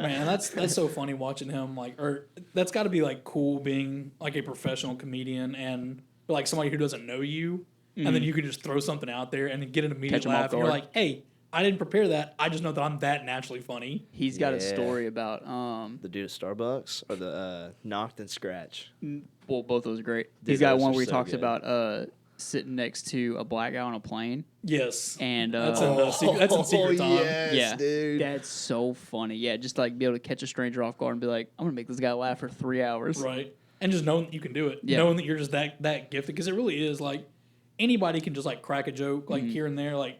Man, that's so funny watching him. Like, or that's got to be like cool being like a professional comedian and like somebody who doesn't know you, and then you can just throw something out there and then get an immediate Catch 'em off laugh. And you're guard. like, hey, I didn't prepare that. I just know that I'm that naturally funny. He's got a Yeah. story about The dude at Starbucks or the knocked and scratch. well, both those are great. Dude, He's got those one are where he so talks good. about sitting next to a black guy on a plane, Yes, and that's in Secret Time. yeah, dude. that's so funny. Yeah, just like be able to catch a stranger off guard and be like, I'm gonna make this guy laugh for 3 hours. Right. And just knowing that you can do it. Yeah. Knowing that you're just that gifted. Because it really is like anybody can just like crack a joke like here and there. Like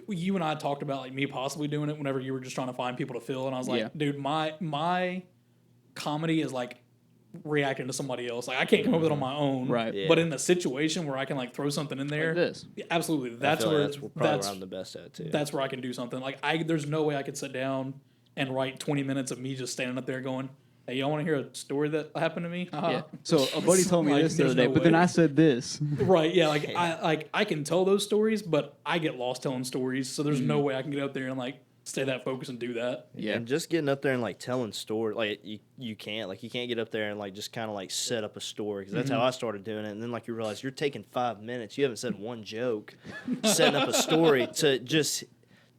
you and I talked about like me possibly doing it whenever you were just trying to find people to fill. And I was like, Yeah. dude, my comedy is like reacting to somebody else. Like I can't come up with it on my own. Right. Yeah. But in a situation where I can like throw something in there. Like this. Yeah, absolutely. I That's feel where that's probably that's where I'm the best at too. that's where I can do something. Like there's no way I could sit down and write 20 minutes of me just standing up there going, "Hey, y'all want to hear a story that happened to me?" Yeah. So a buddy told me Like, this the there's other day, no but then way. I said this. Right, yeah, I can tell those stories, but I get lost telling stories, so there's no way I can get up there and like stay that focused and do that. Yeah. And just getting up there and like telling stories, like you can't get up there and like just kind of like set up a story because that's how I started doing it. And then like you realize you're taking 5 minutes, you haven't said one joke, setting up a story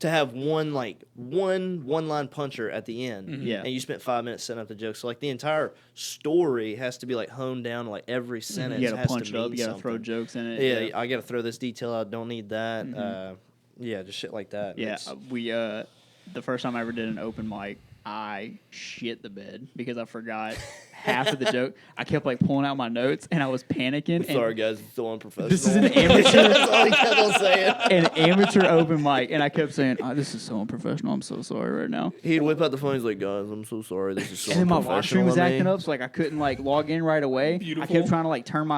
to have one line puncher at the end. Yeah. And you spent 5 minutes setting up the joke. So like the entire story has to be like honed down to like every sentence. You gotta has punch to it up. mean You gotta throw something. jokes in it. Yeah, I gotta throw this detail out. Don't need that. Yeah, just shit like that. Yeah, It's- we the first time I ever did an open mic, I shit the bed because I forgot half of the joke. I kept like pulling out my notes and I was panicking. Sorry And guys, it's so unprofessional. this is an amateur, That's all he kept on saying. an amateur open mic, and I kept saying, "Oh, this is so unprofessional. I'm so sorry right now." He'd whip out the phone. He's like, "Guys, I'm so sorry. This is so And then my live stream unprofessional was of me." acting up, so like I couldn't like log in right away. Beautiful. I kept trying to like turn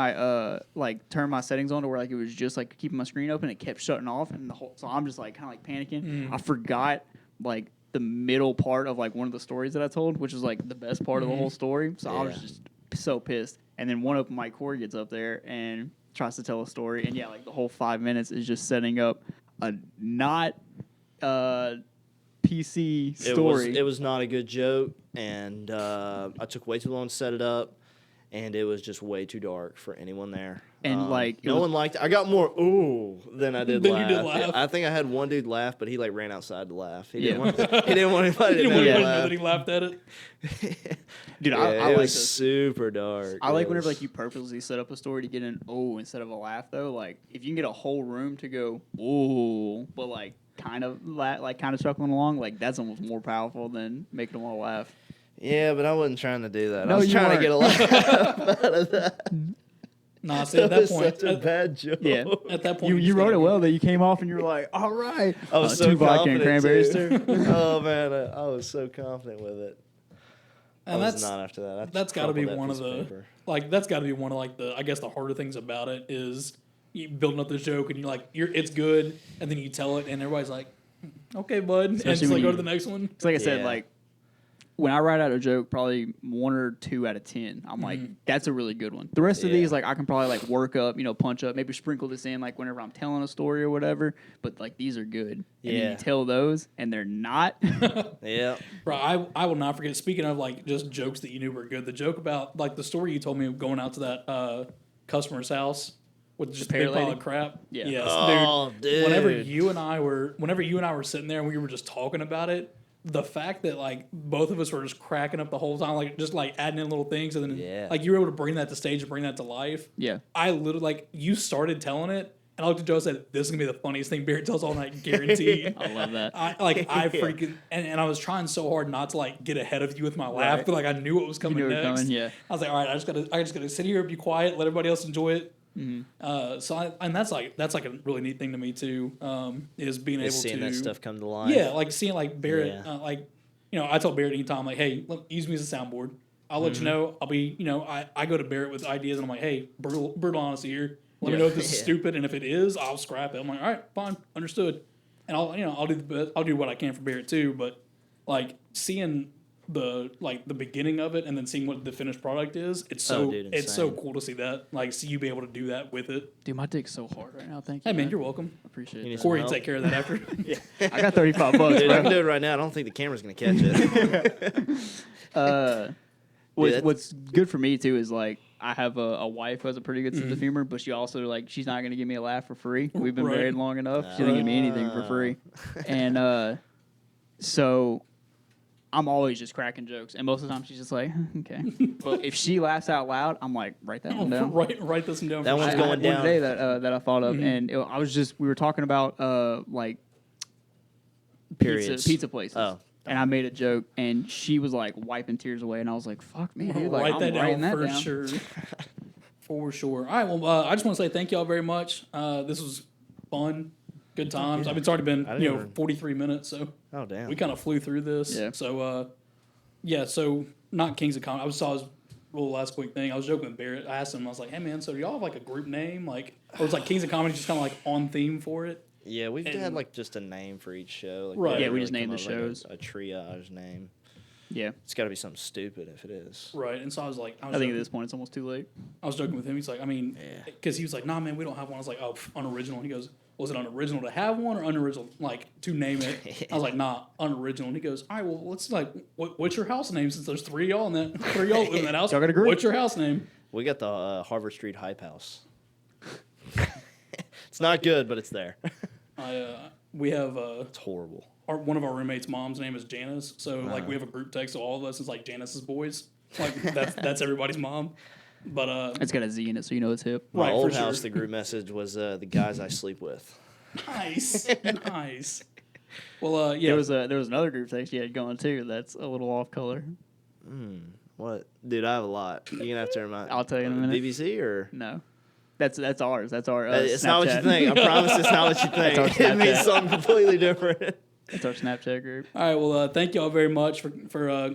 my settings on to where like it was just like keeping my screen open. It kept shutting off, and so I'm just like kind of like panicking. I forgot like the middle part of like one of the stories that I told, which is like the best part of the whole story. So I was Yeah. just so pissed. And then one open mic Corey gets up there and tries to tell a story, and yeah, like the whole 5 minutes is just setting up a not PC story. It was not a good joke, and I took way too long to set it up, and it was just way too dark for anyone there. And, like, it no was- one liked it. I got more ooh than I did Than laugh. you did laugh. Yeah, I think I had one dude laugh, but he like ran outside to laugh. He Yeah. didn't want. He didn't want anybody He to didn't know want he anyone to know laughed. that he laughed at it. Dude, Yeah, I it like was this. super dark. I like It whenever was- like you purposely set up a story to get an oh instead of a laugh though. Like if you can get a whole room to go oh, but like kind of chuckling along, like that's almost more powerful than making them all laugh. Yeah, but I wasn't trying to do that. No, I was you trying to weren't. get a laugh out of that. Nah, see, at That that was point, such a bad joke. Yeah. at that point, You just wrote gotta- it well, though. You came off and you were like, all right. I was so 2 vodka and confident, cranberries, too. too. Oh, man, I was so confident with it. And I was that's not after that. I that's got to be crumpled that one of piece the paper. like that's got to be one of like the I guess the harder things about it is you building up this joke and it's good and then you tell it and everybody's like okay bud and Especially just when go you- to the next one. It's like I said, Yeah. like when I write out a joke, probably 1 or 2 out of 10. I'm like, that's a really good one. The rest of Yeah. these, like I can probably like work up, punch up, maybe sprinkle this in like whenever I'm telling a story or whatever. But like these are good. And then Yeah. you tell those and they're not. Yeah. Bro, I will not forget. Speaking of like just jokes that you knew were good, the joke about like the story you told me of going out to that customer's house with just a Pear big pile lady? of crap. Yeah. Yes, Oh, dude. Whenever you and I were sitting there and we were just talking about it, the fact that like both of us were just cracking up the whole time, like just like adding in little things, and then Yeah. like you were able to bring that to stage and bring that to life. Yeah. I literally like you started telling it, and I looked at Joe and said, "This is gonna be the funniest thing Barrett tells all night, guaranteed." I love that. I freaking and I was trying so hard not to like get ahead of you with my laugh, Right. but like I knew what was coming knew it was next. coming, yeah. I was like, all right, I just gotta sit here, be quiet, let everybody else enjoy it. Mm-hmm. And that's like a really neat thing to me too. Is being able Just seeing to that stuff come to life. yeah, like seeing like Barrett, Yeah. like I tell Barrett anytime like, hey, use me as a soundboard. I'll let you know. I'll be I go to Barrett with ideas and I'm like, hey, brutal honesty here. Let me know if this is Yeah. stupid, and if it is, I'll scrap it. I'm like, all right, fine, understood. And I'll do the best, I'll do what I can for Barrett too. But like seeing the beginning of it and then seeing what the finished product is, it's so dude, it's so insane. cool to see that. Like see you be able to do that with it. Dude, my dick's so hard right now. Thank you. Hey man, you're welcome. Appreciate You need it. some Corey, help? take care of that after. I got $35, Dude, I can bro. do it right now. I don't think the camera's going to catch it. What's good for me too is like I have a wife who has a pretty good sense Mm-hmm. of humor, but she also like she's not gonna give me a laugh for free. We've been Right. married long enough; she doesn't give me anything for free, and so I'm always just cracking jokes, and most of the time she's just like, okay. But if she laughs out loud, I'm like, write that one down. Write this one down. That for one's sure. I going had one down. today that I thought of, Mm-hmm. and we were talking about like Periods. pizza places. Oh. And I made a joke, and she was like wiping tears away, and I was like, "Fuck me, dude! Like, Write I'm that writing down that for down." sure. For sure. All right. Well, I just want to say thank y'all very much. This was fun, good times. I mean, it's already been I didn't even- 43 minutes, so Oh, damn. we kind of flew through this. Yeah. So yeah. So not Kings of Comedy. I saw his real last quick thing. I was joking with Barrett. I asked him. I was like, "Hey man, so do y'all have like a group name? Like, or it's like Kings of Comedy just kind of like on theme for it?" Yeah, we've And- had like just a name for each show. Like, Right. haven't Yeah, we just come named up the with, shows. A triage name. Yeah, It's got to be something stupid if it is. Right. And so I was like, I think at this point it's almost too late. I was joking with him. He's like, I mean, Yeah. because he was like, nah, man, we don't have one. I was like, oh, unoriginal. And he goes, was it unoriginal to have one or unoriginal, like, to name it? I was like, nah, unoriginal. And he goes, all right, well, let's, like, what's your house name? Since there's three of y'all in that house. Y'all got a group? What's your house name? We got the Harvard Street Hype House. It's not good, but it's there. We have, It's horrible. one of our roommates' mom's name is Janice. So, like, we have a group text of all of us. It's like Janice's boys. Like, that's everybody's mom. But, It's got a Z in it, so you know it's hip. My Right, old for house, sure. the group message was the guys I sleep with. nice. Nice. Well, yeah. There was another group text you had going too. That's a little off color. What? Dude, I have a lot. You're going to have to remind I'll tell you in a minute. BBC or? No, that's ours. That's our. It's Snapchat. not what you think. I promise it's not what you think. our It means Snapchat. something completely different. It's our Snapchat group. All right. Well, thank y'all very much for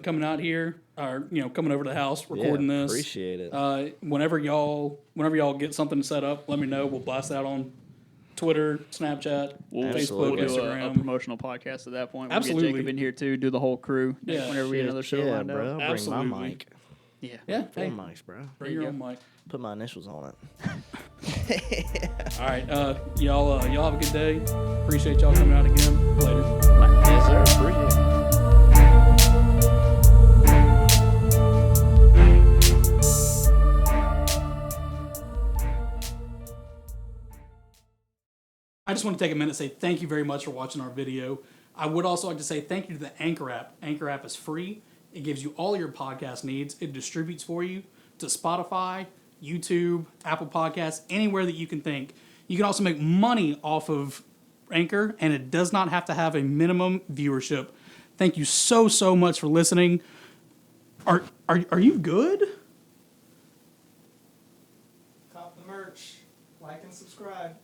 coming out here, or coming over to the house, recording Yeah, this. appreciate it. Whenever y'all get something set up, let me know. We'll blast that on Twitter, Snapchat, We'll Facebook, Absolutely. do a Instagram. promotional podcast at that point. We'll Absolutely. get Jacob in here too. Do the whole crew. Yeah. Whenever we get another show yeah, lined bro. up. I'll bring Absolutely. my mic. Yeah. Yeah. Four Hey, mics, bro. bring There your you own mic. Put my initials on it. All right. Y'all have a good day. Appreciate y'all coming out again. Later. Yes, sir. Appreciate it. I just want to take a minute and say thank you very much for watching our video. I would also like to say thank you to the Anchor app. Anchor app is free. It gives you all your podcast needs. It distributes for you to Spotify, YouTube, Apple Podcasts, anywhere that you can think. You can also make money off of Anchor, and it does not have to have a minimum viewership. Thank you so much for listening. Are you good? Cop the merch. Like and subscribe.